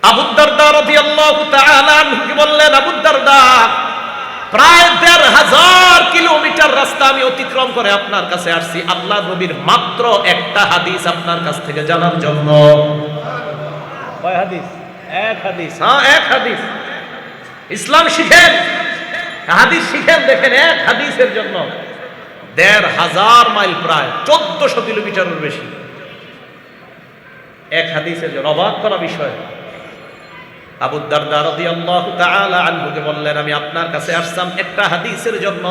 আবু দারদা রাদিয়াল্লাহু তাআলা আনহু বললেন, আবু দারদা, প্রায় ১৫০০ কিলোমিটার রাস্তা আমি অতিক্রম করে আপনার কাছে আসছি আল্লাহর নবীর মাত্র একটা হাদিস আপনার কাছ থেকে জানার জন্য। কয় হাদিস? এক হাদিস। হ্যাঁ, এক হাদিস। ইসলাম শিখেন, হাদিস শিখেন। দেখেন, এক হাদিসের জন্য ১৫০০ মাইল, প্রায় ১৪০০ কিলোমিটারের বেশি, এক হাদিসের জন্য। অবাক করা বিষয়। আবু দারদা রাদিয়াল্লাহু তাআলা আনহুকে বললেন, আমি আপনার কাছে আসলাম একটা হাদিসের জন্য।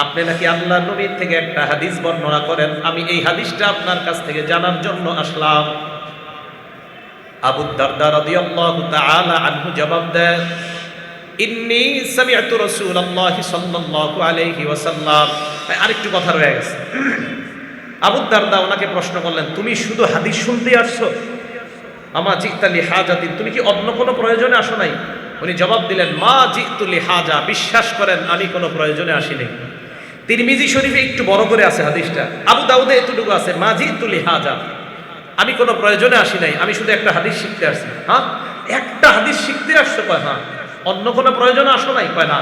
আপনি নাকি আল্লাহর নবীর থেকে একটা হাদিস বর্ণনা করেন, আমি এই হাদিসটা আপনার কাছ থেকে জানার জন্য আসলাম। আবু দারদা রাদিয়াল্লাহু তাআলা আনহু জবাব দেন, ইন্নী সামি'তু রাসূলুল্লাহি সাল্লাল্লাহু আলাইহি ওয়াসাল্লাম। আরেকটু কথা রয়ে গেছে। আবু দারদা ওনাকে প্রশ্ন করলেন, তুমি শুধু হাদিস শুনতে আসছো? আমা জিতা লি হাজাতিন, তুমি কি অন্য কোনো প্রয়োজনে আসো নাই? উনি জবাব দিলেন, মা জিতু লি হাজা, বিশ্বাস করেন আমি কোনো প্রয়োজনে আসিনি। তিরমিজি শরীফে একটু বড় করে আছে হাদিসটা, আবু দাউদে এতটুকু আছে, মা জিতু লি হাজা, আমি কোনো প্রয়োজনে আসি নাই, আমি শুধু একটা হাদিস শিখতে আসছি। হ্যাঁ, একটা হাদিস শিখতে আসছো? কয় হ্যাঁ। অন্য কোনো প্রয়োজনে আসো নাই? কয় না।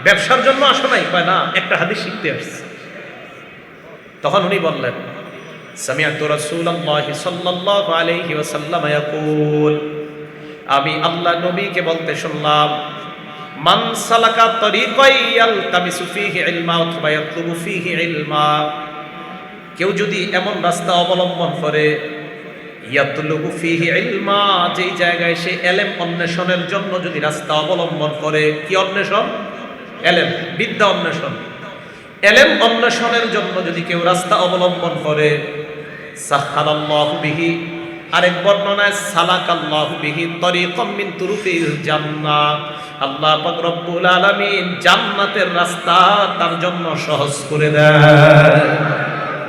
ব্যবসার জন্য আসো নাই? কয় না, একটা হাদিস শিখতে আসছি। তখন উনি বললেন, সামি'তু রাসূলুল্লাহি সাল্লাল্লাহু আলাইহি ওয়াসাল্লাম ইয়াকুল, আমি আল্লাহ নবীকে বলতে শুনলাম, মান সালাকা তরিকান ইয়ালতামিসু ফীহি ইলমা ওয়া ইয়াতলুবু ফীহি ইলমা, কেউ যদি এমন রাস্তা অবলম্বন করে, ইয়াতলুবু ফীহি ইলমা, যেই জায়গায় সে ইলম অন্বেষণের জন্য যদি রাস্তা অবলম্বন করে, কি অন্বেষণ? ইলম, বিদ্যা অন্বেষণ। ইলম অন্বেষণের জন্য যদি কেউ রাস্তা অবলম্বন করে, সাখারাল্লাহু বিহি, আরেক বর্ণনায় সালাকাল্লাহু বিহি তরিকাম মিন তুরুকিল জান্নাহ, আল্লাহ পাক রব্বুল আলামিন জান্নাতের রাস্তা তার জন্য সহজ করে দেয়।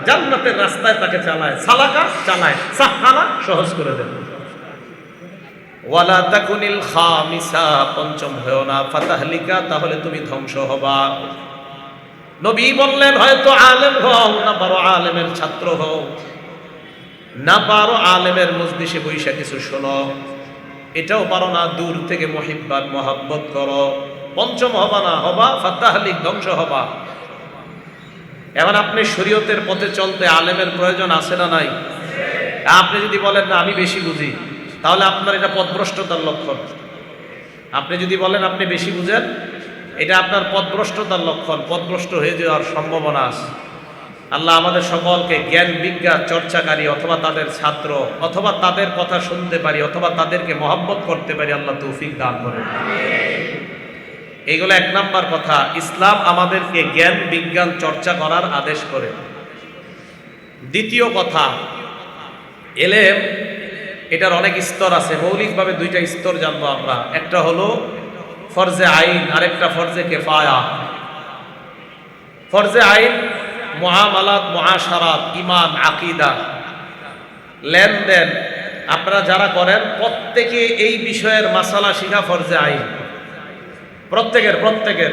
জান্নাতের রাস্তায় তাকে চালায়, সালাকা চালায়, সাহারা সহজ করে দেয়। ওয়ালা তাকুনিল খামিসা, পঞ্চম হয়ো না, ফাতাহলিকা, তাহলে তুমি ধ্বংস হবা। নবী বললেন, হয়তো আলেম হও, না পারো আলেমের ছাত্র হও, না পারো আলেমের মজলিসে বৈশা কিছু শোনো, এটাও পারো না, দূর থেকে মুহিব্বাত মহাব্বত করো। পঞ্চম হবা না, হবা ফাতাহলিক, ধ্বংস হবা। এখন আপনি শরীয়তের পথে চলতে আলেমের প্রয়োজন আছে না নাই? আপনি যদি বলেন না আমি বেশি বুঝি, তাহলে আপনার এটা পথভ্রষ্টতার লক্ষণ। আপনি যদি বলেন আপনি বেশি বুঝেন, এটা আপনার পথভ্রষ্টতার লক্ষণ, পথভ্রষ্ট হয়ে যাওয়ার সম্ভাবনা আছে। আল্লাহ আমাদের সকলকে জ্ঞান বিজ্ঞান চর্চাকারী অথবা তাদের ছাত্র অথবা তাদের কথা শুনতে পারি অথবা তাদেরকে মহব্বত করতে পারি, আল্লাহ তৌফিক দান করেন। এইগুলো এক নাম্বার কথা। ইসলাম আমাদেরকে জ্ঞান বিজ্ঞান চর্চা করার আদেশ করে। দ্বিতীয় কথা, এলেম এটার অনেক স্তর আছে। মৌলিকভাবে দুইটা স্তর জানবো আমরা, একটা হলো ফরজে আইন, আরেকটা ফরজে কেফায়া। ফরজে আইন মুআমালাত, মুআশারাত, ঈমান, আকীদা, লেনদেন আপনারা যারা করেন প্রত্যেকে এই বিষয়ের মাসালা শিখা ফরজে আইন। প্রত্যেকের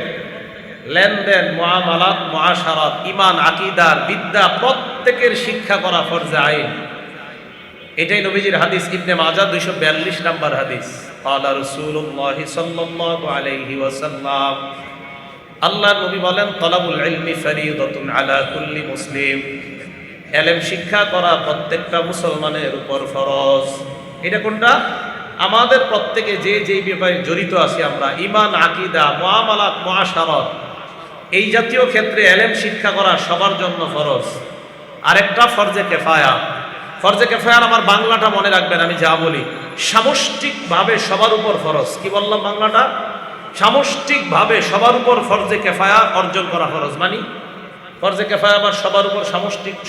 লেনদেন, মুআমালাত, মুআশারাত, ঈমান, আকীদার বিদ্যা প্রত্যেকের শিক্ষা করা ফরজে আইন। এটাই নবীজির হাদিস, ইবনে মাজাহ 242 নম্বর হাদিস। ক্বালা রাসূলুল্লাহি সাল্লাল্লাহু আলাইহি ওয়াসাল্লাম, আল্লাহর নবী বলেন, তলাবুল ইলমি ফরিদাতুন আলা কুল্লি মুসলিম, ইলম শিক্ষা করা প্রত্যেকটা মুসলমানের উপর ফরজ। এটা কোনটা? আমাদের প্রত্যেকে যে যেই ব্যাপারে জড়িত আছি আমরা, ঈমান, আকীদা, মুআমালাত, মুআশারাত, এই জাতীয় ক্ষেত্রে ইলম শিক্ষা করা সবার জন্য ফরজ। আরেকটা ফরজে কেফায়া। ফরজে কেফায়ার আমার বাংলাটা মনে রাখবেন, আমি যা বলি সামষ্টিকভাবে সবার উপর ফরজ। কি বললাম বাংলাটা? সামষ্টিকভাবে সবার উপর ফরজে কেফায়া অর্জন করা ফরজ। মানে ফরজে কেফায়া আবার সবার উপর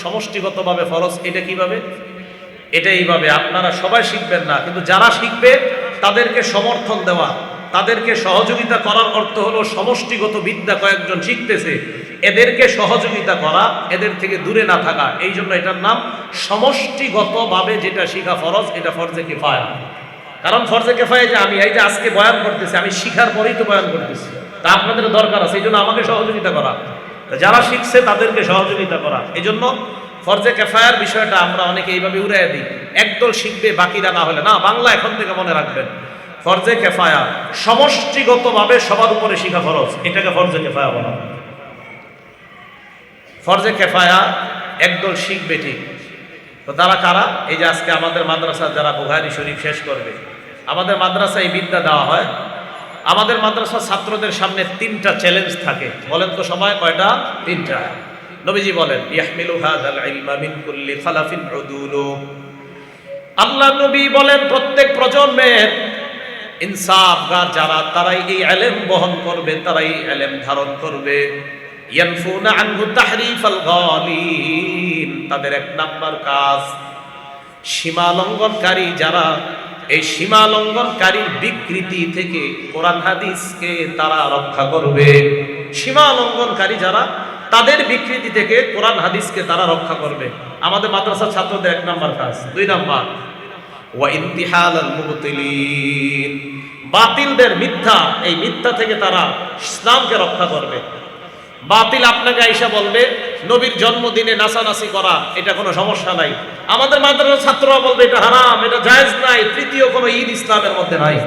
সমষ্টিগতভাবে ফরজ। এটা কিভাবে? এটা এইভাবে, আপনারা সবাই শিখবেন না, কিন্তু যারা শিখবে তাদেরকে সমর্থন দেওয়া, তাদেরকে সহযোগিতা করার অর্থ হলো সমষ্টিগত বিদ্যা কয়েকজন শিখতেছে, এদেরকে সহযোগিতা করা, এদের থেকে দূরে না থাকা। এই জন্য এটার নাম সমষ্টিগতভাবে যেটা শিখা ফরজ, এটা ফরজে কিফায়া। কারণ ফরজে কিফায়া যে আমি এই যে আজকে বয়ান করতেছি, আমি শিখার পরেই তো বয়ান করতেছি, তা আপনাদের দরকার আছে, এই জন্য আমাকে সহযোগিতা করা, যারা শিখছে তাদেরকে সহযোগিতা করা। এই জন্য ফরজে কেফায়ার বিষয়টা আমরা অনেকে এইভাবে উড়াই দিই, একদল শিখবে বাকিরা না হলে না। বাংলা এখন থেকে মনে রাখবেন, ফরজে কেফায়া সমষ্টিগতভাবে সবার উপরে শিখা ফরজ, এটাকে ফরজে কেফায়া বলা হয়। ফরজে কেফায়া একদল শিখবে ঠিক, তো তারা কারা? এই যে আজকে আমাদের মাদ্রাসা যারা বুখারী শরীফ শেষ করবে, আমাদের মাদ্রাসায় এই বিদ্যা দেওয়া হয়। আমাদের মাদ্রাসার ছাত্রদের সামনে 3টা চ্যালেঞ্জ থাকে। বলেন তো সবাই কয়টা? 3টা। নবীজি বলেন ইয়াহমিলু হাযাল ইলমা মিন কুল্লি খালাফিন উদুলু। আল্লাহ নবী বলেন প্রত্যেক প্রজন্মের ইনসাফগার যারা, তারাই এই ইলম বহন করবে, তারাই ইলম ধারণ করবে। ইয়ানফুনা আনহু তাহরিফাল গালিন, তাদের এক নাম্বার কাজ সীমা লঙ্ঘনকারী যারা, এই সীমা লঙ্ঘনকারীর বিকৃতি থেকে কোরআন হাদিসকে তারা রক্ষা করবে। সীমা লঙ্ঘনকারী যারা, তাদের বিকৃতি থেকে কোরআন হাদিসকে তারা রক্ষা করবে। আমাদের মাদ্রাসার ছাত্রদের 1 নাম্বার কাজ। 2 নাম্বার ওয়া ইনতিহালাল মুবতিলিন, বাতিলদের মিথ্যা, এই মিথ্যা থেকে তারা ইসলামকে রক্ষা করবে। বাতিল আপনাকে আইসা বলবে নবীর জন্মদিনে নাচানাচি করা এটা কোনো সমস্যা নাই, আমাদের মাদ্রাসার ছাত্ররা বলবে এটা হারাম, এটা জায়েজ নাই, তৃতীয় কোনো ঈদ ইসলামের মধ্যে নাই।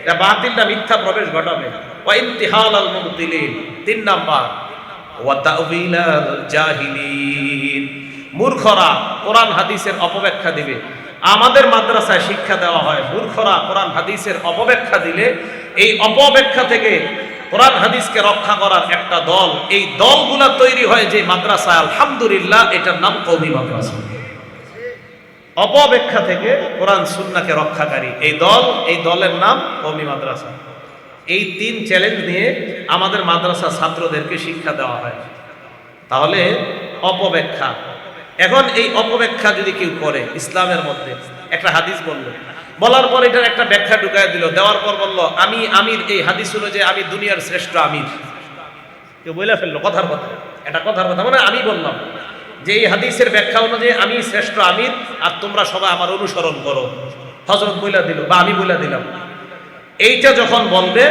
এটা বাতিলটা মিথ্যা প্রবেশ ঘটাবে। ওয়া ইনতিহালাল মুবতিলিন। 3 নাম্বার ওয়া তাউযিলাল জাহিলিন, মূর্খরা কোরআন হাদিসের অপব্যাখ্যা দিবে। আমাদের মাদ্রাসায় শিক্ষা দেওয়া হয় মূর্খরা কোরআন হাদিসের অপব্যাখ্যা দিলে এই অপব্যাখ্যা থেকে কোরআন হাদিসকে রক্ষা করার একটা দল, এই দলগুলা তৈরি হয় যে মাদ্রাসায়, আলহামদুলিল্লাহ এটার নাম কওমি মাদ্রাসা। অপব্যাখ্যা থেকে কোরআন সুন্নাহকে রক্ষাকারী এই দলের নাম কওমি মাদ্রাসা। এই 3 চ্যালেঞ্জ নিয়ে আমাদের মাদ্রাসা ছাত্রদেরকে শিক্ষা দেওয়া হয়। তাহলে অপব্যাখ্যা, এখন এই অপব্যাখ্যা যদি কেউ করে, ইসলামের মধ্যে একটা হাদিস বললো, বলার পর এটার একটা ব্যাখ্যা ঢুকায় দিল, দেওয়ার পর বলল আমি আমির, এই হাদিস হলো যে আমি দুনিয়ার শ্রেষ্ঠ আমির। কেউ বলে ফেললো কথার কথা, এটা কথার কথা, মানে আমি বললাম যে এই হাদিসের ব্যাখ্যা অনুযায়ী আমি শ্রেষ্ঠ আমির আর তোমরা সবাই আমার অনুসরণ করো। হযরত বইলা দিল বা আমি বইলা দিলাম। এইটা যখন বলবে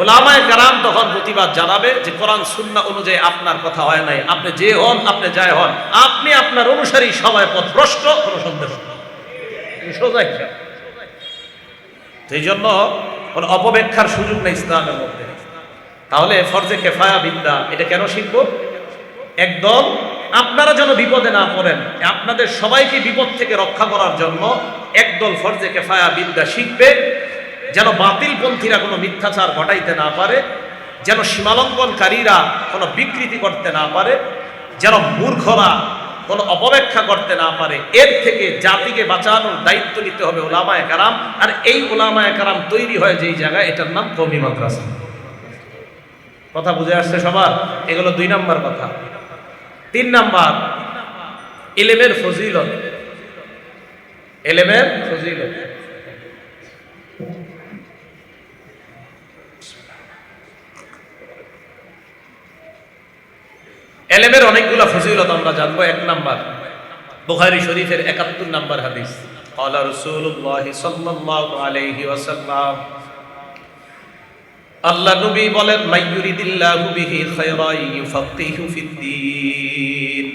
উলামায়ে কেরাম তখন প্রতিবাদ জানাবে যে কোরআন সুন্নাহ অনুযায়ী আপনার কথা হয় নাই, আপনি যে হন, আপনি যাই হন, আপনি আপনার অনুসারী সবাই পথভ্রষ্ট, কোনো সন্দেহ নেই, সোজা হিসাব। এই জন্য কোনো অপব্যাখ্যার সুযোগ নেই ইসলামের মধ্যে। তাহলে ফরজে কেফায়া বিদ্যা এটা কেন শিখব? একদম আপনারা যেন বিপদে না পড়েন, আপনাদের সবাইকে বিপদ থেকে রক্ষা করার জন্য একদল ফরজে কেফায়া বিদ্যা শিখবে, যেন বাতিলপন্থীরা কোনো মিথ্যাচার ঘটাইতে না পারে, যেন সীমালঙ্ঘনকারীরা কোনো বিকৃতি করতে না পারে, যেন মূর্খরা কোনো অপব্যাখ্যা করতে না পারে। এর থেকে জাতিকে বাঁচানোর দায়িত্ব নিতে হবে উলামায়ে কেরাম। আর এই উলামায়ে কেরাম তৈরি হয় যেই জায়গায়, এটার নাম কওমি মাদ্রাসা। কথা বুঝে আসছে সবার? এগুলো 2 নাম্বার কথা। 3 নাম্বার ইলমের ফজিলত। ইলমের ফজিলত, ইলমের অনেকগুলো ফজিলত আমরা জানবো। 1 নাম্বার বুখারী শরীফের 71 নাম্বার হাদিস, ক্বালা রাসূলুল্লাহ সাল্লাল্লাহু আলাইহি ওয়াসাল্লাম, আল্লাহ নবী বলেন মাইয়ুরিদিল্লাহু বিহি খায়রান ইউফাক্কিহু ফিদ্দীন।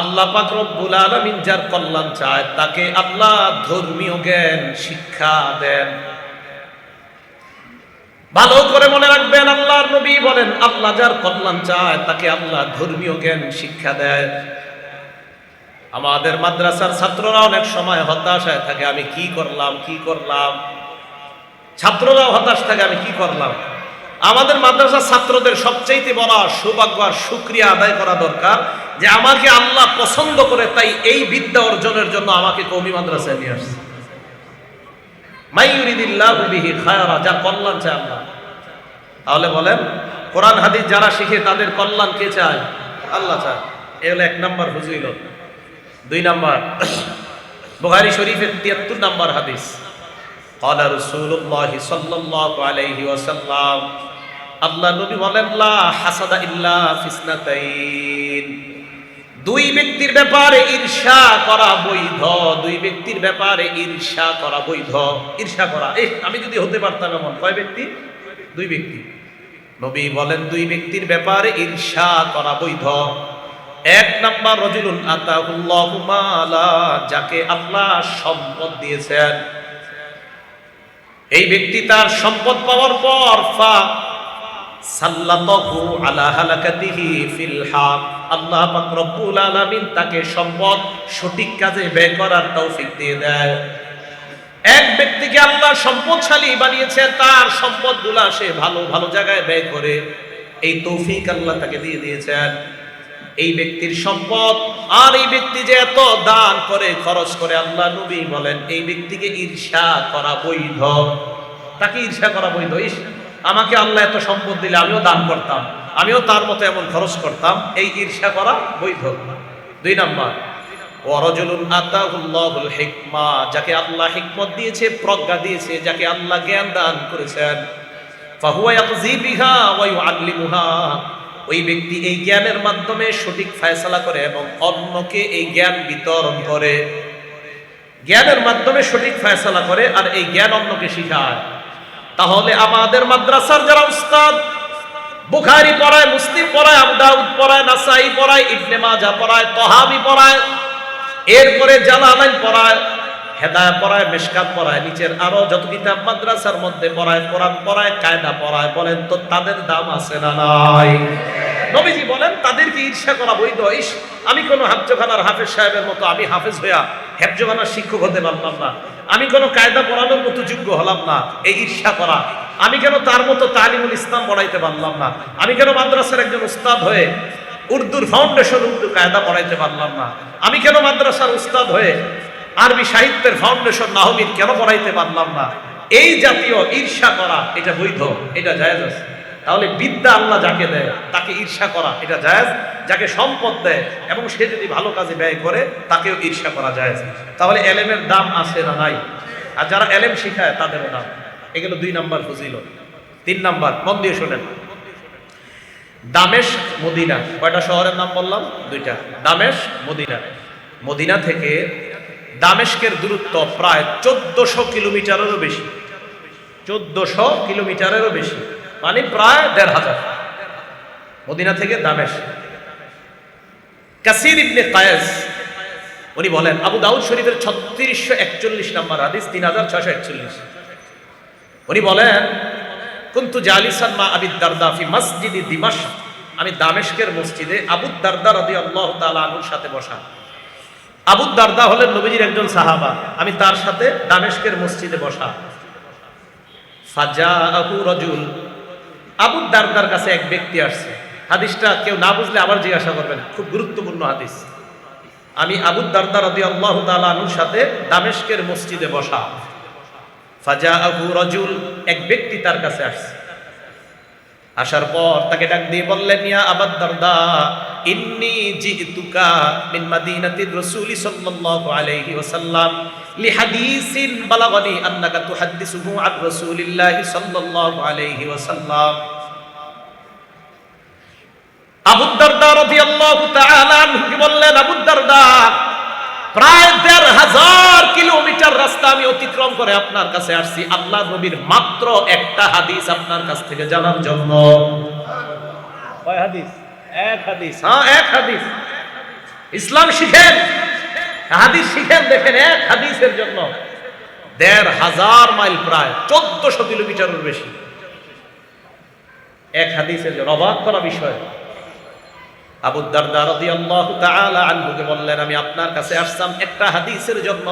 আল্লাহ পাক রব্বুল আলামিন যার কল্যাণ চায় তাকে আল্লাহ ধর্মীয় জ্ঞান শিক্ষা দেন। ভালো করে মনে রাখবেন, আল্লাহর নবী বলেন আল্লাহ যার কল্যাণ চায় তাকে আল্লাহ ধর্মীয় জ্ঞান শিক্ষা দেয়। আমাদের মাদ্রাসার ছাত্ররা অনেক সময় হতাশায় থাকে, আমি কি করলাম। ছাত্ররা হতাশ থাকে, আমি কি করলাম। আমাদের মাদ্রাসার ছাত্রদের সবচাইতে বড় সৌভাগ্য আর শুকরিয়া আদায় করা দরকার যে আমাকে আল্লাহ পছন্দ করে, তাই এই বিদ্যা অর্জনের জন্য আমাকে কওমি মাদ্রাসায় নিয়ে আসছে। মাইয়ুরিদিল্লাহু বিহি খায়রা, যার কল্যাণ চায় আল্লাহ। তাহলে বলেন কোরআন হাদিস যারা শিখে তাদের কল্যাণ কে চায়? আল্লাহ চায়। এই হলো 1 নাম্বার ফজিলত। 2 নাম্বার বুখারী শরীফের 73 নাম্বার হাদিস, ক্বালা রাসূলুল্লাহ সাল্লাল্লাহু আলাইহি ওয়াসাল্লাম, আল্লাহ নবী বলেন লা হাসাদা ইল্লা ফিসনাতাইন, 2 ব্যক্তির ব্যাপারে ঈর্ষা করা বৈধ। 2 ব্যক্তির ব্যাপারে ঈর্ষা করা বৈধ। ঈর্ষা করা, আমি যদি হতে পারতাম এমন। কয় ব্যক্তি? 2 ব্যক্তি। নবী বলেন 2 ব্যক্তির ব্যাপারে ঈর্ষা করা বৈধ। এক নাম্বার রাজুলুন আতাহুল্লাহু মালা, যাকে আল্লাহ সম্পদ দিয়েছেন, এই ব্যক্তি তার সম্পদ পাওয়ার পর ফা সাল্লাতাহু আলা হালাকাতিহি ফিল হক, আল্লাহ পাক রব্বুল আলামিন তাকে সম্পদ সঠিক কাজে ব্যয় করার তৌফিক দিয়ে দেয়। এক ব্যক্তিকে আল্লাহ সম্পদশালী বানিয়েছে, তার সম্পদগুলা সে ভালো ভালো জায়গায় ব্যয় করে, এই তৌফিক আল্লাহ তাকে দিয়ে দিয়েছেন। এই ব্যক্তির সম্পদ আর এই ব্যক্তি যে এত দান করে খরচ করে, আল্লাহ নবী বলেন এই ব্যক্তিকে ঈর্ষা করা বৈধ। তাকে ঈর্ষা করা বৈধ, আমাকে আল্লাহ এত সম্পদ দিলে আমিও দান করতাম, আমিও তার মতো এমন খরচ করতাম, এই ঈর্ষা করা বৈধ। দুই নাম্বার ওয়ারাজুলুন আতাহুল্লাহুল হিকমা, যাকে আল্লাহ হিকমত দিয়েছে, প্রজ্ঞা দিয়েছে, যাকে আল্লাহ জ্ঞান দান করেছেন, ফাহুয়া ইয়াকজি বিহা ওয়া ইউআল্লিমুহা, ওই ব্যক্তি এই জ্ঞানের মাধ্যমে সঠিক ফয়সালা করে এবং অন্যকে এই জ্ঞান বিতরণ করে। জ্ঞানের মাধ্যমে সঠিক ফয়সালা করে আর এই জ্ঞান অন্যকে শিখায়। তাহলে আমাদের মাদ্রাসার যারা উস্তাদ, বুখারী পড়ায়, মুসলিম পড়ায়, আবু দাউদ পড়ায়, নাসাই পড়ায়, ইবনে মাজাহ পড়ায়, তহাবি পড়ায়, এরপরে জালালাইন পড়ায়, হেদায়েত পড়ায়, মিশকাত পড়ায়, নিচের আরো যত কিতাব মাদ্রাসার মধ্যে পড়ায়, কোরআন পড়ায়, কায়দা পড়ায়, বলেন তো তাদের দাম আছে না নাই? নবীজি বলেন তাদেরকে ঈর্ষা করা বৈধ। আমি কোন হাফজখানার হাফেজ সাহেবের মতো আমি হাফেজ হইয়া হেফজখানার শিক্ষক হতে পারলাম না, আমি কোন কায়দা পড়ানোর মতো যোগ্য হলাম না, এই ঈর্ষা করা। আমি কেন তার মতো তালিমুল ইসলাম পড়াইতে পারলাম না, আমি কেন মাদ্রাসার একজন উস্তাদ হয়ে উর্দুর ফাউন্ডেশন, উর্দু কায়দা পড়াইতে পারলাম না, আমি কেন মাদ্রাসার উস্তাদ হয়ে আরবি সাহিত্যের ফাউন্ডেশন নাহমিদ কেন পড়াইতে পারলাম না? এই জাতীয় ঈর্ষা করা এটা বৈধ, এটা জায়েজ আছে। তাহলে বিদ্যা আল্লাহ যাকে দেয় তাকে ঈর্ষা করা এটা জায়েজ, যাকে সম্পদ দেয় এবং সে যদি ভালো কাজে ব্যয় করে তাকেও ঈর্ষা করা জায়েজ। তাহলে এলেমের দাম আছে না নাই? আর যারা এলেম শিখায় তাদেরও দাম। এগুলো দুই নাম্বার ফজিলত। তিন নাম্বার, মন দিয়ে শোনেন, দামেস্ক মদিনা, কয়টা শহরের নাম বললাম? দুইটা, দামেস্ক মদিনা। মদিনা থেকে দামেস্কের দূরত্ব প্রায় 1400 কিলোমিটারেরও বেশি। 1400 কিলোমিটারেরও বেশি, মানে প্রায় 1500। মদিনা থেকে দামেস্ক। কাসির ইবনে কায়েস উনি বলেন, আবু দাউদ শরীফের 3641 নম্বর হাদিস, 3641, উনি বলেন কুনতু জালিসান মা আবি দারদা ফি মসজিদি দিমাশক, আমি দামেস্কের মসজিদে আবু দারদা রাদিয়াল্লাহু তাআলা আনহুর সাথে বসা। আবু দারদা হলেন নবীজির একজন সাহাবা, আমি তার সাথে দামেস্কের মসজিদে বসা। ফাজাআহু রাজুল, আবু দারদার কাছে এক ব্যক্তি আসছে। হাদিসটা কেউ না বুঝলে আবার জিজ্ঞাসা করবেন, খুব গুরুত্বপূর্ণ হাদিস। আমি আবু দারদা রাদিয়াল্লাহু তাআলা আনহুর সাথে দামেস্কের মসজিদে বসা। ফাজাআহু রাজুল, এক ব্যক্তি তার কাছে আসছে। আসার পর তাকে ডাক দিয়ে বললেন, ইয়া আবু দারদা, ইন্নী জিতুকা মিন মাদিনাতির রাসূলি সাল্লাল্লাহু আলাইহি ওয়াসাল্লাম লিহাদিসিন বালাগানি আন্নাকা তুহাদ্দিসুহু আন রাসূলিল্লাহি সাল্লাল্লাহু আলাইহি ওয়াসাল্লাম। আবু দারদা রাদিয়াল্লাহু তাআলা আনহু বললেন, আবু দারদা, প্রায় ১৫০০ কিলোমিটার রাস্তা আমি অতিক্রম করে আপনার কাছে আসছি আল্লাহ নবীর মাত্র একটা হাদিস আপনার কাছ থেকে জানার জন্য। কয় হাদিস? এক হাদিস। হ্যাঁ, এক হাদিস। ইসলাম শিখেন, হাদিস শিখেন, দেখেন এক হাদিসের জন্য ১৫০০ মাইল, প্রায় ১৪০০ কিলোমিটারের বেশি, এক হাদিসের জন্য। অবাক করা বিষয়। আবু দারদা রাদিয়াল্লাহু তাআলা আনহুকে বললেন, আমি আপনার কাছে আসলাম একটা হাদিসের জন্য,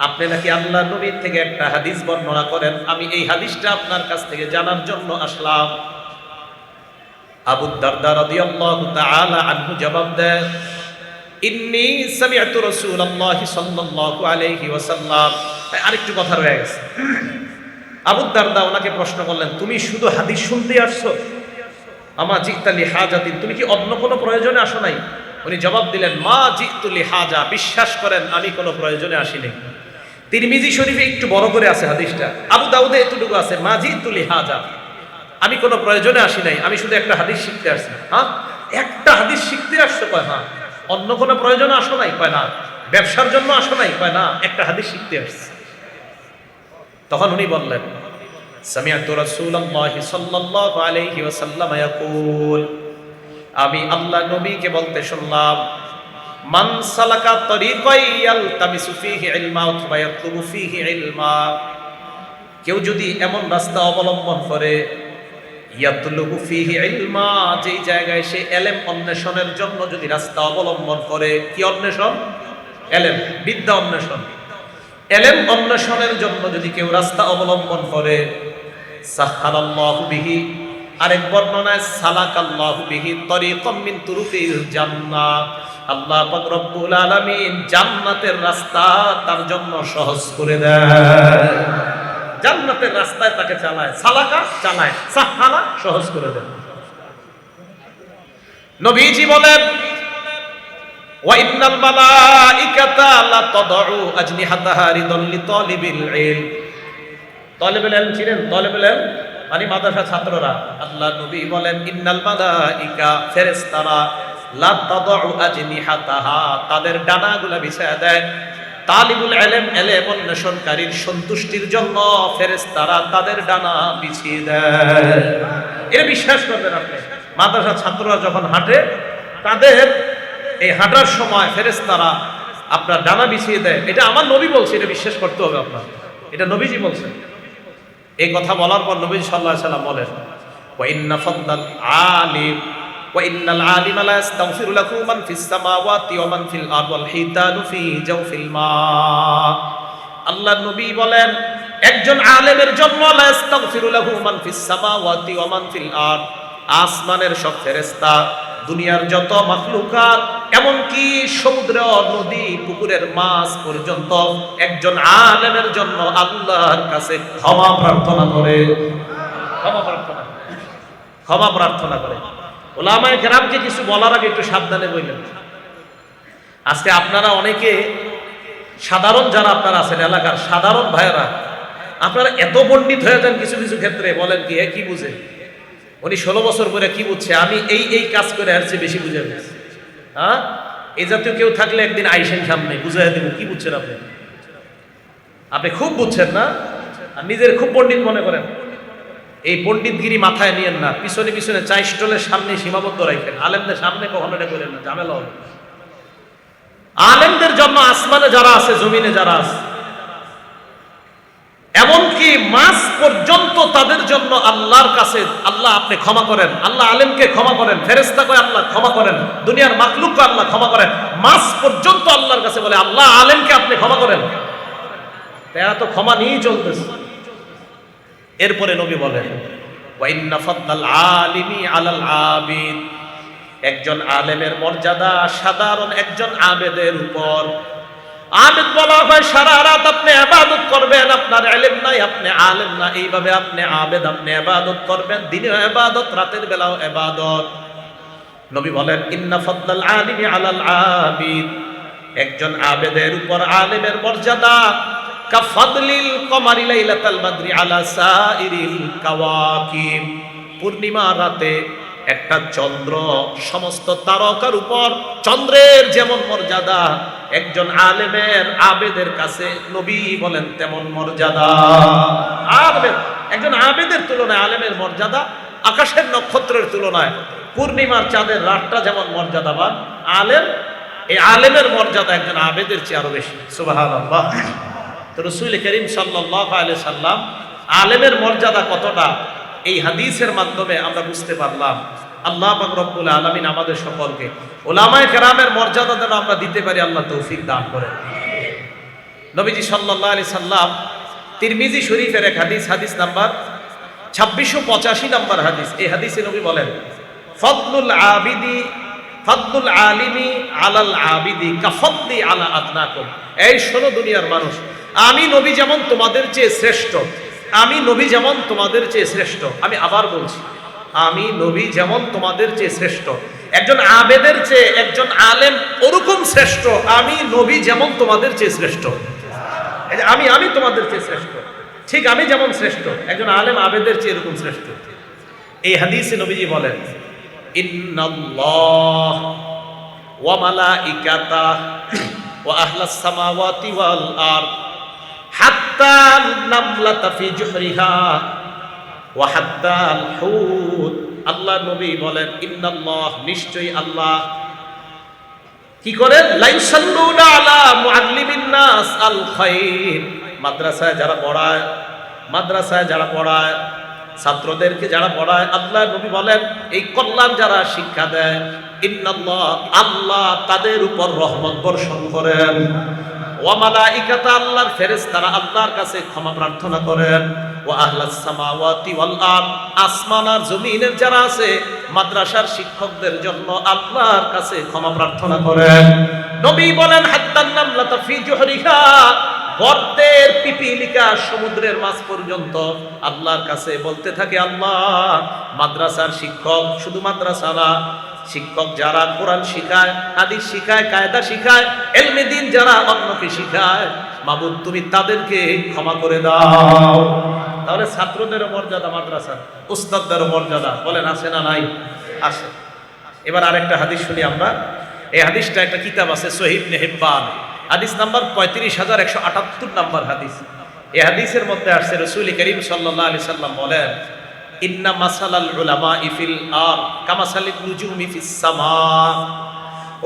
আপনি নাকি আল্লাহর নবীর থেকে একটা হাদিস বর্ণনা করেন, আমি এই হাদিসটা আপনার কাছ থেকে জানার জন্য আসলাম। আবু দারদা রাদিয়াল্লাহু তাআলা আনহু জবাব দেন, ইন্নী সামি'তু রাসূলুল্লাহি সাল্লাল্লাহু আলাইহি ওয়াসাল্লাম। আরেকটু কথা রয়ে গেছে। আবু দারদা ওনাকে প্রশ্ন করলেন, তুমি শুধু হাদিস শুনতে আসছো? আমা জিতা লি হাজাতিন, তুমি কি অন্য কোনো প্রয়োজনে আসো নাই? উনি জবাব দিলেন, মা জিতু লি হাজা, বিশ্বাস করেন আমি কোনো প্রয়োজনে আসিনি। তিরমিজি শরীফে একটু বড় করে আছে হাদিসটা, আবু দাউদে এতটুকু আছে, মা জিতু লি হাজা, আমি কোনো প্রয়োজনে আসি নাই, আমি শুধু একটা হাদিস শিখতে আসছি। হ্যাঁ, একটা হাদিস শিখতে আসছো? কয় হ্যাঁ। অন্য কোনো প্রয়োজনে আসো নাই? কয় না। ব্যবসার জন্য আসো নাই? কয় না, একটা হাদিস শিখতে আসছি। তখন উনি বললেন, সামি'তু রাসূলুল্লাহি সাল্লাল্লাহু আলাইহি ওয়াসাল্লাম ইয়াকুল, আমি আল্লাহ নবীকে বলতে শুনলাম, মান সালাকা তরিকান ইয়ালতামিসু ফীহি ইলমা অথবা ইয়াতলুবু ফীহি ইলমা, কেউ যদি এমন রাস্তা অবলম্বন করে, ইয়াতলুবু ফীহি ইলমা, যেই জায়গায় সে ইলম অন্বেষণের জন্য যদি রাস্তা অবলম্বন করে, কি অন্বেষণ? ইলম, বিদ্যা অন্বেষণ। ইলম অন্বেষণের জন্য যদি কেউ রাস্তা অবলম্বন করে, সাহালাল্লাহু বিহি, আরেক বর্ণনায় সালাকাল্লাহু বিহি তরিকাম মিন তুরুকিল জান্নাহ, আল্লাহ পাক রব্বুল আলামিন জান্নাতের রাস্তা তার জন্য সহজ করে দেয়। জান্নাতের রাস্তায় তাকে চালায়, সালাকা চালায়, সাহালা সহজ করে দেয়। নবীজি বলেন, ওয়া ইন্নাল মালাইকাতা লা তাদউ আজনিহাতাহা রিদাল লিতালিবিল ইলম। তালিবুল ইলম ছিলেন, তালিবুল ইলম মানে মাদ্রাসা ছাত্ররা। আল্লাহ নবী বলেন, ইন্নাল মালাইকা, ফেরেশতারা, লা তাদউ আজনিহাতাহা, তাদের ডানাগুলো বিছায়া দেয় তালিবুল ইলম, ইলম অন্বেষণকারীর সন্তুষ্টির জন্য ফেরেশতারা তাদের ডানা বিছিয়ে দেয়। এটা বিশ্বাস করবেন আপনি, মাদ্রাসা ছাত্ররা যখন হাঁটে, তাদের এই হাঁটার সময় ফেরেশতারা আপনার ডানা বিছিয়ে দেয়। এটা আমার নবী বলছে, এটা বিশ্বাস করতে হবে আপনার, এটা নবীজি বলছেন। এই কথা বলার পর নবী সাল্লাল্লাহু আলাইহি সাল্লাম বলেন, ওয়া ইন্না ফাদলাল আলিম ওয়া ইন্নাল আলিমা লা ইস্তাগফিরু লাহু মান ফিস সামাওয়াতি ওয়া মান ফিল আরদি ওয়াল হিতানু ফি জাওফিল মা। আল্লাহর নবী বলেন, একজন আলেমের জন্য লা ইস্তাগফিরু লাহু মান ফিস সামাওয়াতি ওয়া মান ফিল আরদ, আসমানের সব ফেরেশতা, দুনিয়ার যত মাখলুকাত, এমনকি সমুদ্র, নদী, পুকুরের মাছ পর্যন্ত একজন আলেমের জন্য আল্লাহর কাছে ক্ষমা প্রার্থনা করে, ক্ষমা প্রার্থনা করে। উলামায়ে কেরামকে কিছু বলার আগে একটু সাবধানে বললেন। আজকে আপনারা অনেকে সাধারণ যারা আপনারা আছেন, এলাকার সাধারণ ভাইয়েরা, আপনারা এত পণ্ডিত হয়ে যান কিছু কিছু ক্ষেত্রে, বলেন কি কি বুঝে, উনি 16 বছর পরে কি বুঝছে, আমি এই কাজ করে আর চেয়ে বেশি বুঝে গেছি। হ্যাঁ, এই জাতীয় কেউ থাকলে একদিন আইসেন সামনে, বুঝাই দেব কি বুঝছেন আপনি। আপনি খুব বুঝছেন না, আর নিজের খুব পণ্ডিত মনে করেন। এই পণ্ডিতগিরি মাথায় নিয়েন না, পিছনে পিছনে চা স্টলের সামনে সীমাবদ্ধ রাখেন, আলেমদের সামনে কখনো এটা করেন না, ঝামেলা হবে। আলেমদের জন্য আসমানে যারা আছে, জমিনে যারা আছে, এমনকি মাস পর্যন্ত তাদের জন্য আল্লাহর কাছে, আল্লাহ আপনি ক্ষমা করেন, আল্লাহ আলেমকে ক্ষমা করেন, ফেরেশতা কয় আল্লাহ ক্ষমা করেন, দুনিয়ার মাখলুককে আল্লাহ ক্ষমা করেন, মাস পর্যন্ত আল্লাহর কাছে বলে আল্লাহ আলেমকে আপনি ক্ষমা করেন। এরা তো ক্ষমা নিয়েই চলতেছে। এরপরে নবী বলেন, ওয়া ইন্না ফাদলাল আলিমি আলাল আবিদ, একজন আলেমের মর্যাদা সাধারণ একজন আবেদের উপর। আবেদ বলা হয় সারা রাত আপনি ইবাদত করবেন, আপনার ইলম নাই, আপনি আলেম না, এইভাবে আপনি আবেদ, আপনি ইবাদত করবেন, দিনেও ইবাদত, রাতের বেলাও ইবাদত। নবী বলেন, ইন্না ফাদলাল আলিমি আলাল আবিদ, একজন আবেদের উপর আলেমের মর্যাদা কাফাদলিল কমারি লাইলাতাল বাদরি আলা সাইরিল কাওয়াকিব, পূর্ণিমা রাতে একটা চন্দ্র সমস্ত তারকার উপর চন্দ্রের যেমন মর্যাদা, একজন আলেমের আবেদের কাছে নবী বলেন তেমন মর্যাদা। আবেদ, একজন আবেদের তুলনায় আলেমের মর্যাদা আকাশের নক্ষত্রের তুলনায় পূর্ণিমার চাঁদের রাতটা যেমন মর্যাদাবান, আলেম, এই আলেমের মর্যাদা একজন আবেদের চেয়ে আরো বেশি। সুবহানাল্লাহ। তো রাসূল করিম সাল্লাল্লাহু আলাইহি সাল্লাম আলেমের মর্যাদা কতটা এই হাদিসের মাধ্যমে আমরা বুঝতে পারলাম। আল্লাহ পাক রব্বুল আলামিন আমাদের সকলকে উলামায়ে কেরামের মর্যাদা যেন আমরা দিতে পারি, আল্লাহ তৌফিক দান করেন। নবীজি সাল্লাল্লাহু আলাইহি সাল্লাম তিরমিজি শরীফের এক হাদিস, হাদিস নাম্বার 2685 নাম্বার হাদিস, এই হাদিসে নবী বলেন, ফাদলুল আবিদি, ফাদলুল আলিমি আলাল আবিদি কাফাদলি আলা আদনাকুম। এই শোনো দুনিয়ার মানুষ, আমি নবী যেমন তোমাদের চেয়ে শ্রেষ্ঠ, আমি নবী যেমন তোমাদের চেয়ে শ্রেষ্ঠ, আমি আবার বলছি, আমি নবী যেমন তোমাদের চেয়ে শ্রেষ্ঠ, একজন আবেদের চেয়ে একজন আলেম ওরকম শ্রেষ্ঠ, আমি নবী যেমন তোমাদের চেয়ে শ্রেষ্ঠ। আমি তোমাদের চেয়ে শ্রেষ্ঠ, ঠিক আমি যেমন শ্রেষ্ঠ, একজন আলেম আবেদের চেয়ে এরকম শ্রেষ্ঠ। এই হাদিসে নবীজি বলেন, ইন্নাল্লাহ ওয়া মালাইকাতাহু ওয়া আহলাস সামাওয়াতি ওয়াল আরদ হাত্তা নামলাতা ফি জুহরিহা ওয়া হাত্তাল হুত আল্লাহ নবী বলেন ইন্নাল্লাহ, নিশ্চয়ই আল্লাহ কি করেন, লা ইউসাল্লুনা আলা মুআল্লিমিন নাস আল খায়র, মাদ্রাসায় যারা পড়ায় ছাত্রদেরকে যারা পড়ায়, আল্লাহ নবী বলেন এই কল্যাণ যারা শিক্ষা দেয়, ইন্নাল্লাহ, আল্লাহ তাদের উপর রহমত বর্ষণ করেন, ওয়া মালাইকাতা, আল্লাহর ফেরেশতারা আল্লাহর কাছে ক্ষমা প্রার্থনা করেন, ওয়া আহলাস সামাওয়াতি ওয়াল আরদ, আসমান আর জমিনের যারা আছে মাদ্রাসার শিক্ষকদের জন্য আল্লাহর কাছে ক্ষমা প্রার্থনা করেন। নবী বলেন হাত্তান নামলাতা ফি জুহরিহা, গর্তের পিপিলিকা সমুদ্রের মাছ পর্যন্ত আল্লাহর কাছে বলতে থাকে, আল্লাহ মাদ্রাসার শিক্ষক, শুধু মাদ্রাসা না, শিক্ষক যারা কোরআন শিখায়, হাদিস শিখায়, কায়দা শিখায়, ইলমে দ্বীন যারা অন্যকে শিখায়, মাবুদ তুমি তাদেরকে ক্ষমা করে দাও। তাহলে ছাত্রদেরও মর্যাদা মাদ্রাসা, উস্তাদদেরও মর্যাদা, বলেন আছে না নাই? আছে। এবার আরেকটা হাদিস শুনি আমরা। এই হাদিসটা একটা কিতাব আছে সহিহ ইবনে হিব্বান, হাদিস নাম্বার ৩৫,১৭৮ নাম্বার হাদিস। এই হাদিসের মধ্যে আসছে রাসূল করিম সাল্লাল্লাহু আলাইহি সাল্লাম বলেন, ইন্না মাসালাল উলামাই ফিল আরদ কামাসালিন নুজুমি ফিস সামা,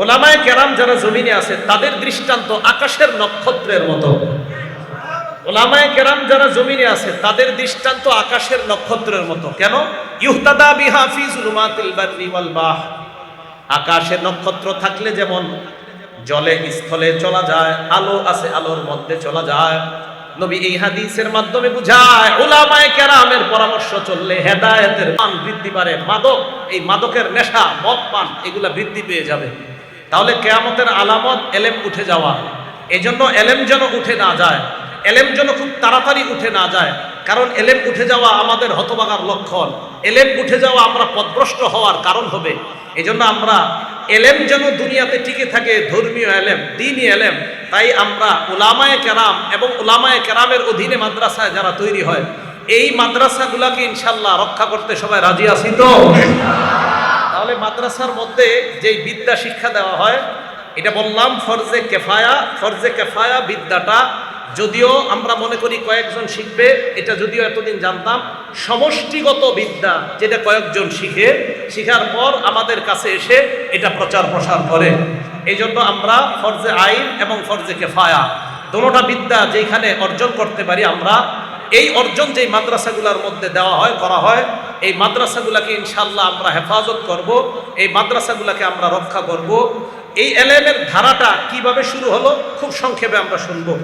উলামায়ে কেরাম যারা জমিনে আছে তাদের দৃষ্টান্ত আকাশের নক্ষত্রের মতো। উলামায়ে কেরাম যারা জমিনে আছে তাদের দৃষ্টান্ত আকাশের নক্ষত্রের মতো। কেন? ইউহতাদা বিহা ফি যুলুমাতিল বাররি ওয়াল বাহর, আকাশের নক্ষত্র থাকলে যেমন জলে স্থলে চলা যায়, আলো আছে আলোর মধ্যে চলা যায়, নবী এই হাদিসের মাধ্যমে বুঝায় উলামায়ে কেরামের পরামর্শ চললে হেদায়েতের মান বৃদ্ধি পারে। মাদক, এই মাদকের নেশা, মদ পান, এগুলা বৃদ্ধি পেয়ে যাবে। তাহলে কিয়ামতের আলামত এলেম উঠে যাওয়া। এজন্য এলেম যেন উঠে না যায়, এলেম যেন খুব তাড়াতাড়ি উঠে না যায়, কারণ এলেম উঠে যাওয়া আমাদের হতভাগার লক্ষণ। এলেম উঠে যাওয়া আমরা পথভ্রষ্ট হওয়ার কারণ হবে। এজন্য আমরা এলেম যেন দুনিয়াতে টিকে থাকে, ধর্মীয় এলেম, দ্বীনি এলেম, তাই আমরা উলামায়ে কেরাম এবং উলামায়ে কেরামের অধীনে মাদ্রাসায় যারা তৈরি হয়, এই মাদ্রাসাগুলোকে ইনশাআল্লাহ রক্ষা করতে সবাই রাজি আছি তো? তাহলে মাদ্রাসার মধ্যে যেই বিদ্যা শিক্ষা দেওয়া হয়, এটা বললাম ফরজে কেফায়া। ফরজে কেফায়া বিদ্যাটা যদিও আমরা মনে করি কয়েকজন শিখবে, এটা যদিও এতদিন জানতাম সমষ্টিগত বিদ্যা, যেটা কয়েকজন শিখার পর আমাদের কাছে এসে এটা প্রচার প্রসার করে। এই জন্য আমরা ফরজে আইন এবং ফরজে কেফায়া দোনোটা বিদ্যা যেখানে অর্জন করতে পারি, আমরা এই অর্জন যেই মাদ্রাসাগুলোর মধ্যে দেওয়া হয়, করা হয়, এই মাদ্রাসাগুলোকে ইনশাআল্লাহ আমরা হেফাজত করব, এই মাদ্রাসাগুলোকে আমরা রক্ষা করব। এই এলেমের ধারাটা কিভাবে শুরু হলো খুব সংক্ষেপে আমরা শুনবো।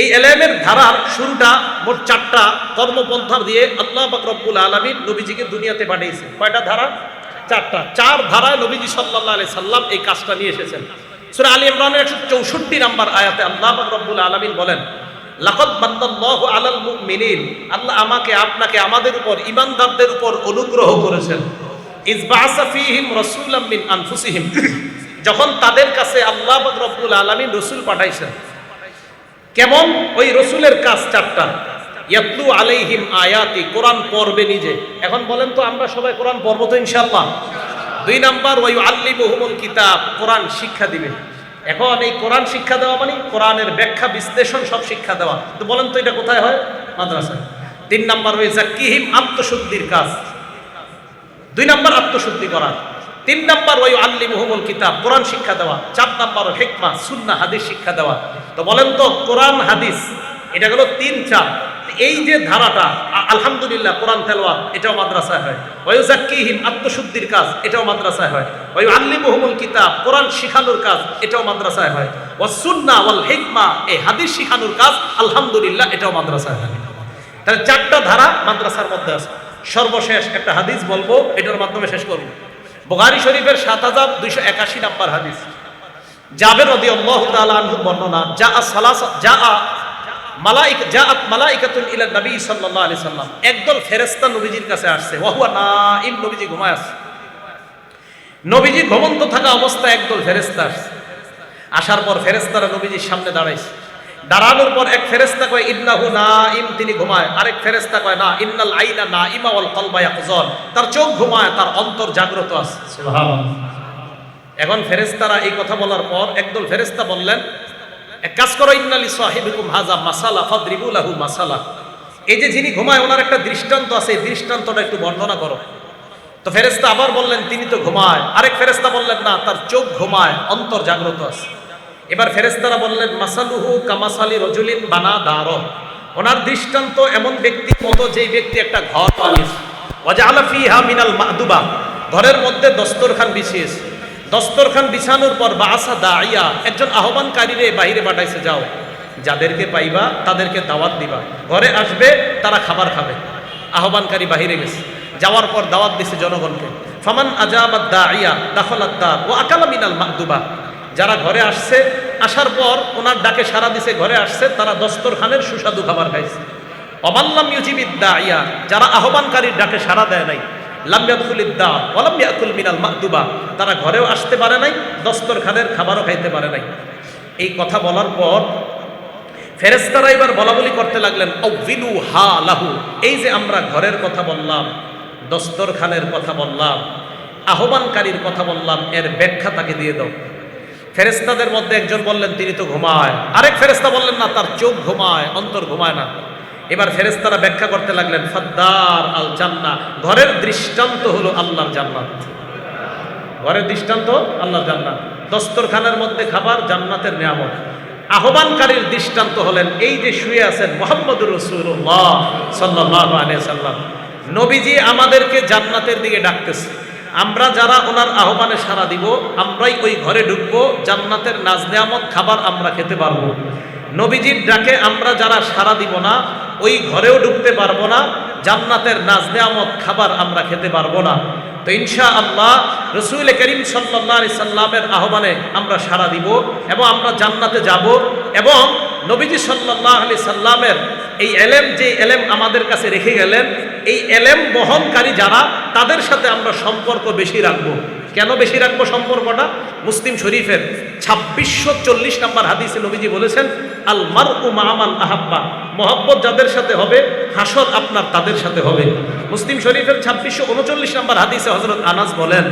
এই এলেমের ধারার শুরুটা মোট 4টা কর্মপন্থা দিয়ে আল্লাহ পাক রব্বুল আলামিন নবীজিকে দুনিয়াতে পাঠিয়েছেন। কয়টা ধারা? 4টা। 4 ধারায় নবীজি সাল্লাল্লাহু আলাইহি সাল্লাম এই কাজটা নিয়ে এসেছেন। সূরা আলী ইমরানের 164 নম্বর আয়াতে আল্লাহ পাক রব্বুল আলামিন বলেন, লাকাদ মান্নাল্লাহু আলাল মুমিনিন, আল্লাহ আমাকে আপনাকে আমাদের উপর ঈমানদারদের উপর অনুগ্রহ করেছেন। ইজ বাআসা ফীহিম রাসূলাম মিন আনফুসিহিম, যখন তাদের কাছে আল্লাহ পাক রব্বুল আলামিন রাসূল পাঠাইছেন। কেমন? ওই রসুলের কাজ 4টা। ইয়াতলু আলাইহিম আয়াতি, কোরআন পড়বে নিজে। এখন বলেন তো আমরা সবাই কোরআন পড়বো তো ইনশাআল্লাহ? 2 নাম্বার ওয়া ইউআল্লিমুহুমুল কিতাব, কোরআন শিক্ষা দিবে। এখন এই কোরআন শিক্ষা দেওয়া মানে কোরআনের ব্যাখ্যা বিশ্লেষণ সব শিক্ষা দেওয়া। তো বলেন তো এটা কোথায় হয়? মাদ্রাসায়। 3 নাম্বার ওয়া যাক্কিহিম, আত্মশুদ্ধির কাজ। 2 নাম্বার আত্মশুদ্ধি করা। 3 নাম্বার ওয়া ইউআল্লিমুহুমুল কিতাব, কোরআন শিক্ষা দেওয়া। 4 নাম্বার হিকমা, সুন্নাহ, হাদিস শিক্ষা দেওয়া। তো বলেন তো কোরআন হাদিস এটা হলো 3-4। এই যে ধারাটা, আলহামদুলিল্লাহ কোরআন তেলাওয়াত এটাও মাদ্রাসায় হয়। ওয়া ইউযাক্কিহিম, আত্মশুদ্ধির কাজ, এটাও মাদ্রাসায় হয়। ওয়া ইউআল্লিমুহুমুল কিতাব, কোরআন শিখানোর কাজ, এটাও মাদ্রাসায় হয়। ওয়া সুন্নাহ ওয়াল হিকমা, এই হাদিস শিখানোর কাজ আলহামদুলিল্লাহ এটাও মাদ্রাসায় হয়। তাহলে 4টা ধারা মাদ্রাসার মধ্যে আছে। সর্বশেষ একটা হাদিস বলবো, এটার মাধ্যমে শেষ করব। বুখারী শরীফের ৭,২৮১ নাম্বার হাদিস, জাবের রাদিয়াল্লাহু তাআলা আনহু বর্ণনা, জাআত মালাইকাতুন ইলা নবী সাল্লাল্লাহু আলাইহি সাল্লাম, একদল ফেরেশতা নবীজির কাছে আসছে। ওয়া হুয়া নাইম, নবীজি ঘুমায় আছে। নবীজি ঘুমন্ত থাকা অবস্থায় একদল ফেরেশতা আসছে। আসার পর ফেরেশতারা নবীজির সামনে দাঁড়াইছে। দাঁড়ানোর পর এক ফেরেশতা কয় ইন্নাহু নাইম, তিনি ঘুমায়। আরেক ফেরেশতা কয় না, ইন্নাল আইনা নাইমা ওয়াল কলবা ইয়াকযান, তার চোখ ঘুমায়, তার অন্তর জাগ্রত আছে। সুবহানাল্লাহ। এখন ফেরেশতারা এই কথা বলার পর একদল ফেরেশতা বললেন, এক কাজ করো, ইন্নালি সাহিবিকুম হাযা মাসালা ফাদরিবু লাহু মাসালা, এই যে যিনি ঘুমায় ওনার একটা দৃষ্টান্ত আছে, এই দৃষ্টান্তটা একটু বর্ণনা করো। তো ফেরেশতা আবার বললেন তিনি তো ঘুমায়। আরেক ফেরেশতা বললেন না, তার চোখ ঘুমায়, অন্তর জাগ্রত আছে। এবার ফেরেশতারা বললেন মাসালুহু কামাসালি রজুলিন বানা দার, ওনার দৃষ্টান্ত এমন ব্যক্তির মতো যেই ব্যক্তি একটা ঘর বানিয়েছে, ওয়াজআলা ফিহা মিনাল মাদুবা, ঘরের মধ্যে দস্তরখান বিছিয়েছে। দস্তরখান বিছানোর পর বাসা দাইয়া, একজন আহ্বানকারীরে বাইরে পাঠাইছে, যাও যাদেরকে পাইবা তাদেরকে দাওয়াত দিবা, ঘরে আসবে তারা খাবার খাবে। আহ্বানকারী বাহিরে গেছে, যাওয়ার পর দাওয়াত দিছে জনগণকে। ফামান আজাবাদ দাইয়া দাখলাদ দার ওয়া আকালা মিনাল মাদুবা, যারা ঘরে আসছে, আসার পর ওনার ডাকে সাড়া দিছে, ঘরে আসছে, তারা দস্তরখানের সুস্বাদু খাবার খাইছে। অমাল্লাম ইউজিবিদ দাইয়া, যারা আহ্বানকারীর ডাকে সাড়া দেয় নাই, লাম ইয়াদখুলিদ দার ওয়া লাম ইয়াকুল মিনাল মাদুবা, তারা ঘরেও আসতে পারে নাই, দস্তরখানের খাবারও খাইতে পারে নাই। এই কথা বলার পর ফেরেশতারা এবার বলাবলি করতে লাগলেন, আউযিলু হা লাহু, এই যে আমরা ঘরের কথা বললাম, দস্তরখানের কথা বললাম, আহ্বানকারীর কথা বললাম, এর ব্যাখ্যা তাকে দিয়ে দাও। ফেরেশতাদের মধ্যে একজন বললেন তিনি তো ঘুমায়। আরেক ফেরেশতা বললেন না, তার চোখ ঘুমায়, অন্তর ঘুমায় না। এবার ফেরেশতারা ব্যাখ্যা করতে লাগলেন, ফাদ্দার আল জান্নাহ, ঘরের দৃষ্টান্ত হলো আল্লাহর জান্নাত। ঘরের দৃষ্টান্ত আল্লাহর জান্নাত, দস্তরখানের মধ্যে খাবার, জান্নাতের নিয়ামত। আহ্বানকারীর দৃষ্টান্ত হলেন এই যে শুয়ে আছেন মুহাম্মদুর রাসূলুল্লাহ সাল্লাল্লাহু আলাইহি সাল্লাম। নবীজি আমাদেরকে জান্নাতের দিকে ডাকতেছে, আমরা যারা ওনার আহ্বানে সাড়া দিব, আমরাই ওই ঘরে ঢুকবো, জান্নাতের নাজ নিয়ামত খাবার আমরা খেতে পারবো। নবীজির ডাকে আমরা যারা সাড়া দিব না, ওই ঘরেও ঢুকতে পারবো না, জান্নাতের নাজ নিয়ামত খাবার আমরা খেতে পারবো না। তো ইনশাআল্লাহ রাসূল করিম সাল্লাল্লাহু আলাইহি সাল্লামের আহ্বানে আমরা সাড়া দিব এবং আমরা জান্নাতে যাব। এবং নবীজি সাল্লাল্লাহু আলাইহি সাল্লামের এই এলেম, যে এলেম আমাদের কাছে রেখে গেলেন, এই এলেম বহনকারী যারা, তাদের সাথে আমরা সম্পর্ক বেশি রাখবো। কেন বেশি রাখবো সম্পর্কটা? মুসলিম শরীফের 2640 নম্বর হাদিসে নবীজি বলেছেন, আল মারউ মা মান আহাব্বা, মহব্বত যাদের সাথে হবে, হাসর আপনার তাদের সাথে হবে। মুসলিম শরীফের 2639 নম্বর হাদিসে হযরত আনাস বলেন,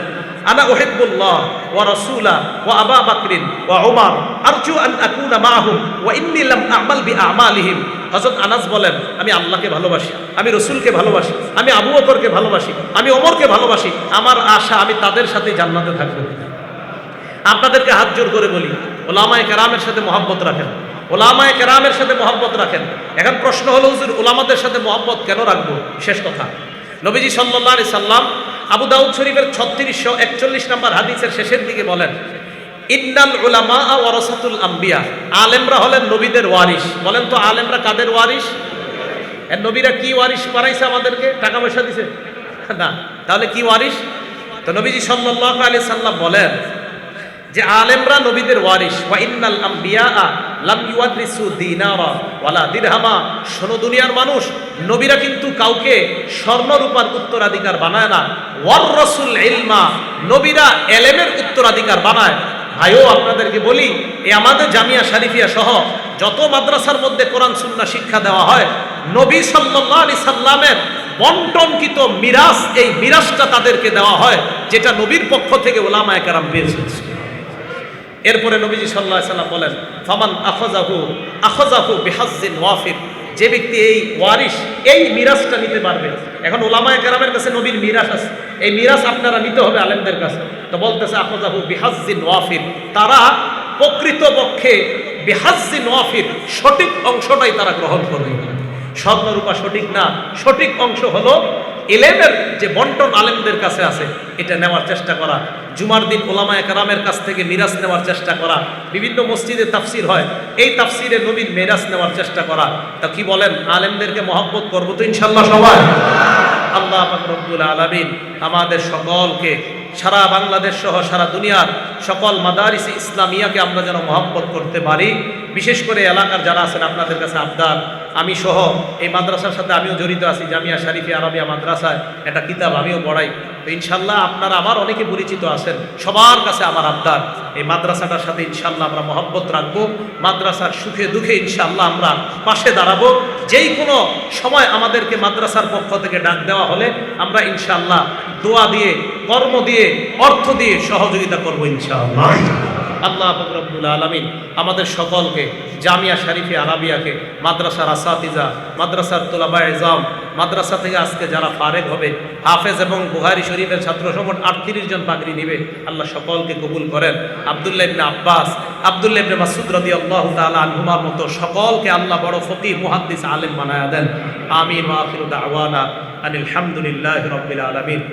আনা উহিব্বুল্লাহ ওয়া রাসূলা ওয়া আবা বকরিন ওয়া উমর আরজু আন আকুনা মাআহুম ওয়া ইন্নী লাম আ'মাল বিআ'মালিহিম। হযরত আনাস বলেন, আমি আল্লাহকে ভালোবাসি, আমি রাসূলকে ভালোবাসি, আমি আবু বকরকে ভালোবাসি, আমি ওমরকে ভালোবাসি, আমার আশা আমি তাদের সাথে জান্নাতে থাকব। আপনাদেরকে হাত জোর করে বলি, উলামায়ে কেরামের সাথে মহব্বত রাখেন, উলামায়ে কেরামের সাথে মহব্বত রাখেন। এখন প্রশ্ন হলো, হুজুর উলামাদের সাথে মহব্বত কেন রাখবো? শেষ কথা, নবীজি সাল্লাল্লাহু আলাইহি সাল্লাম আবু দাউদ শরীফের 3641 নম্বর হাদিসের শেষের দিকে বলেন, ইন্নাল উলামা ওয়ারাসাতুল আম্বিয়া, আলেমরা হলেন নবীদের ওয়ারিস। বলেন তো আলেমরা কাদের ওয়ারিস? নবীরা কি ওয়ারিস বানাইছে আমাদেরকে? টাকা পয়সা দিছে না, তাহলে কি ওয়ারিস? তো নবীজি সাল্লাল্লাহু আলাইহি সাল্লাম বলেন যে আলেমরা নবীদের ওয়ারিস। ওয়া ইন্নাল আম্বিয়া লাম ইউয়ারিসু দিনারা ওয়ালা দিরহামা, শোনো দুনিয়ার মানুষ, নবীরা কিন্তু কাউকে স্বর্ণ রূপার উত্তরাধিকার বানায় না। ওয়ার রাসূল ইলমা, নবীরা এলেমের উত্তরাধিকার বানায়। ভাইও আপনাদেরকে বলি, এই আমাদের জামিয়া শরীফিয়া সহ যত মাদ্রাসার মধ্যে কোরআন সুন্নাহ শিক্ষা দেওয়া হয়, নবী সাল্লাল্লাহু আলাইহি সাল্লামের বন্টনকৃত মিরাস, এই মিরাসটা তাদেরকে দেওয়া হয়, যেটা নবীর পক্ষ থেকে উলামায়ে কেরাম পেয়েছেন। এরপরে নবীজি সাল্লাল্লাহু আলাইহি সাল্লাম বলেন, ফামান আখাযাহু বিহাজ্জিন ওয়াফির, যে ব্যক্তি এই ওয়ারিস, এই মিরাসটা নিতে পারবে। এখন উলামায়ে কেরামের কাছে নবীর মিরাস আছে, এই মিরাস আপনারা নিতে হবে আলেমদের কাছে। তো বলতেছে আখাযাহু বিহাজ্জিন ওয়াফির, তারা প্রকৃতপক্ষে বিহাজ্জিন ওয়াফির, সঠিক অংশটাই তারা গ্রহণ করবে। স্বর্ণরূপা সঠিক না, সঠিক অংশ হলো ইলমের যে বন্টন আলেমদের কাছে আছে, এটা নেওয়ার চেষ্টা করা। জুমার দিন উলামায়ে কেরামের কাছ থেকে মিরাস নেওয়ার চেষ্টা করা। বিভিন্ন মসজিদে তাফসির হয়, এই তাফসিরে নবীর মিরাস নেওয়ার চেষ্টা করা। তা কি বলেন, আলেমদেরকে মহব্বত করবো তো ইনশাআল্লাহ সবাই? আল্লাহ পাক রব্বুল আলামিন আমাদের সকলকে, সারা বাংলাদেশ সহ সারা দুনিয়ার সকল মাদারিস ইসলামিয়াকে আমরা যেন মহব্বত করতে পারি। বিশেষ করে এলাকার যারা আছেন, আপনাদের কাছে আবদার, আমি সহ এই মাদ্রাসার সাথে আমিও জড়িত আছি, জামিয়া শরীফিয়া আরবিয়া মাদ্রাসায় একটা কিতাব আমিও পড়াই। তো ইনশাল্লাহ আপনারা আমার অনেকে পরিচিত আছেন, সবার কাছে আমার আবদার, এই মাদ্রাসাটার সাথে ইনশাল্লাহ আমরা মহব্বত রাখবো। মাদ্রাসার সুখে দুঃখে ইনশাল্লাহ আমরা পাশে দাঁড়াবো। যেই কোনো সময় আমাদেরকে মাদ্রাসার পক্ষ থেকে ডাক দেওয়া হলে আমরা ইনশাল্লাহ দোয়া দিয়ে, কর্ম দিয়ে, অর্থ দিয়ে সহযোগিতা করবো ইনশাআল্লাহ। আল্লাহ রব্বুল আলামিন আমাদের সকলকে জামিয়া শরীফে আরাবিয়াকে, মাদ্রাসার আসাতিজা, মাদ্রাসার তোলাবা ইজাম, মাদ্রাসা থেকে আজকে যারা ফারেগ হবে, হাফেজ এবং বুখারী শরীফের ছাত্র সংগঠন 38 জন পাগড়ি নিবে, আল্লাহ সকলকে কবুল করেন। আব্দুল্লাহ ইবনে আব্বাস, আব্দুল্লাহ ইবনে মাসউদ রাদিয়াল্লাহু তাআলা আনহুমার মতো সকলকে আল্লাহ বড় ফকিহ মুহাদ্দিস আলেম বানায়া দেন। আমিন ওয়া আখিরু দাওয়ানা আনিল হামদুলিল্লাহি রাব্বিল আলামিন।